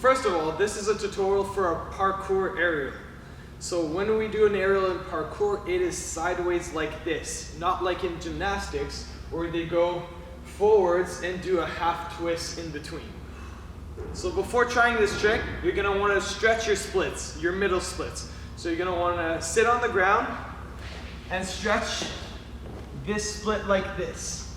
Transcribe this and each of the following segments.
first of all, this is a tutorial for a parkour aerial. So when we do an aerial in parkour, it is sideways like this, not like in gymnastics where they go forwards and do a half twist in between. So before trying this trick, you're going to want to stretch your splits, your middle splits. So you're going to want to sit on the ground and stretch this split like this.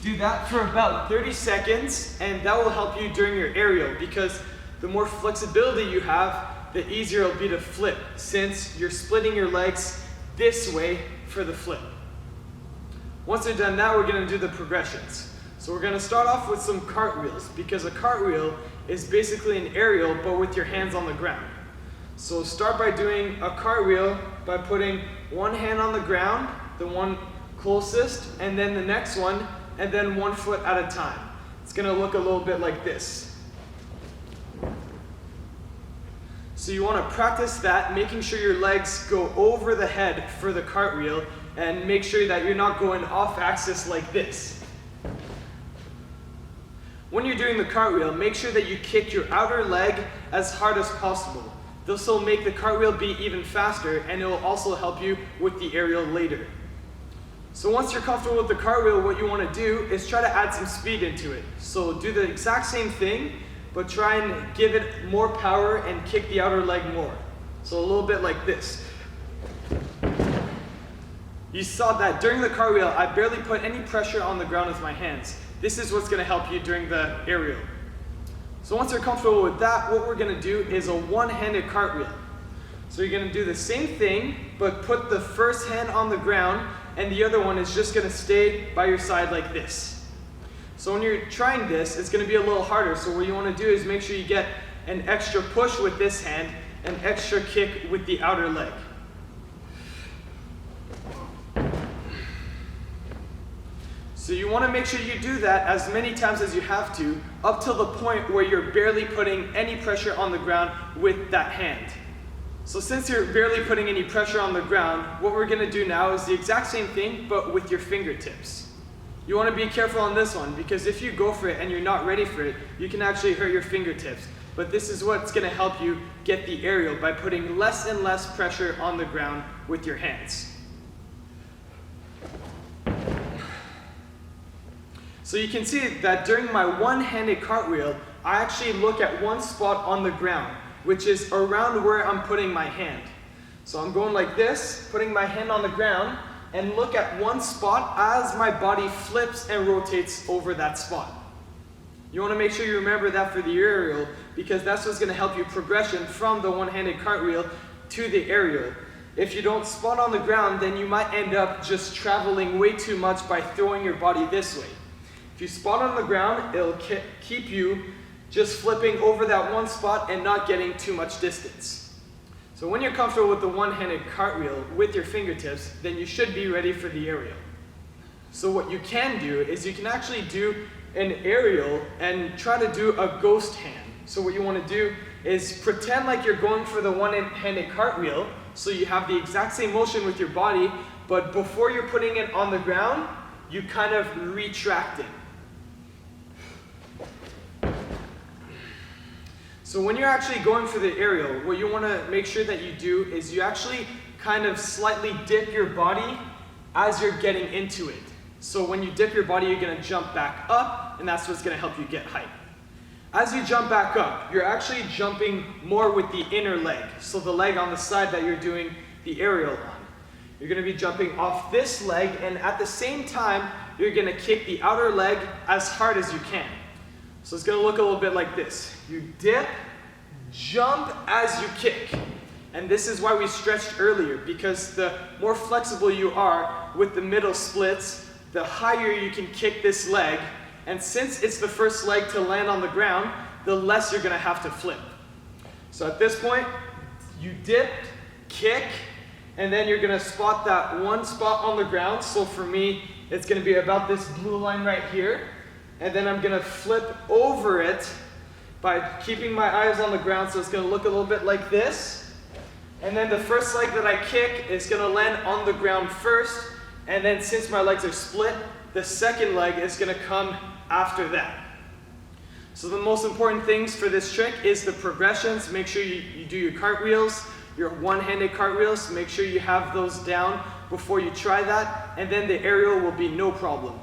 Do that for about 30 seconds and that will help you during your aerial, because the more flexibility you have, the easier it'll be to flip, since you're splitting your legs this way for the flip. Once you're done that, we're going to do the progressions. So we're going to start off with some cartwheels, because a cartwheel is basically an aerial but with your hands on the ground. So start by doing a cartwheel by putting one hand on the ground, the one closest, and then the next one, and then 1 foot at a time. It's going to look a little bit like this. So you want to practice that, making sure your legs go over the head for the cartwheel, and make sure that you're not going off axis like this. When you're doing the cartwheel, make sure that you kick your outer leg as hard as possible. This will make the cartwheel be even faster, and it will also help you with the aerial later. So once you're comfortable with the cartwheel, what you want to do is try to add some speed into it. So do the exact same thing, but try and give it more power and kick the outer leg more. So a little bit like this. You saw that during the cartwheel, I barely put any pressure on the ground with my hands. This is what's going to help you during the aerial. So once you're comfortable with that, what we're going to do is a one-handed cartwheel. So you're going to do the same thing, but put the first hand on the ground, and the other one is just going to stay by your side like this. So when you're trying this, it's going to be a little harder. So what you want to do is make sure you get an extra push with this hand, an extra kick with the outer leg. So you want to make sure you do that as many times as you have to, up till the point where you're barely putting any pressure on the ground with that hand. So since you're barely putting any pressure on the ground, what we're going to do now is the exact same thing, but with your fingertips. You want to be careful on this one, because if you go for it and you're not ready for it, you can actually hurt your fingertips. But this is what's going to help you get the aerial, by putting less and less pressure on the ground with your hands. So you can see that during my one-handed cartwheel, I actually look at one spot on the ground, which is around where I'm putting my hand. So I'm going like this, putting my hand on the ground, and look at one spot as my body flips and rotates over that spot. You want to make sure you remember that for the aerial, because that's what's going to help you progression from the one-handed cartwheel to the aerial. If you don't spot on the ground, then you might end up just traveling way too much by throwing your body this way. If you spot on the ground, it'll keep you just flipping over that one spot and not getting too much distance. So when you're comfortable with the one-handed cartwheel with your fingertips, then you should be ready for the aerial. So what you can do is you can actually do an aerial and try to do a ghost hand. So what you want to do is pretend like you're going for the one-handed cartwheel, so you have the exact same motion with your body, but before you're putting it on the ground, you kind of retract it. So when you're actually going for the aerial, what you want to make sure that you do is you actually kind of slightly dip your body as you're getting into it. So when you dip your body, you're going to jump back up, and that's what's going to help you get height. As you jump back up, you're actually jumping more with the inner leg, so the leg on the side that you're doing the aerial on. You're going to be jumping off this leg, and at the same time, you're going to kick the outer leg as hard as you can. So it's going to look a little bit like this. You dip, jump as you kick. And this is why we stretched earlier, because the more flexible you are with the middle splits, the higher you can kick this leg. And since it's the first leg to land on the ground, the less you're going to have to flip. So at this point, you dip, kick, and then you're going to spot that one spot on the ground. So for me, it's going to be about this blue line right here. And then I'm going to flip over it by keeping my eyes on the ground, so it's going to look a little bit like this. And then the first leg that I kick is going to land on the ground first, and then since my legs are split, the second leg is going to come after that. So the most important things for this trick is the progressions. Make sure you do your cartwheels, your one-handed cartwheels. Make sure you have those down before you try that, and then the aerial will be no problem.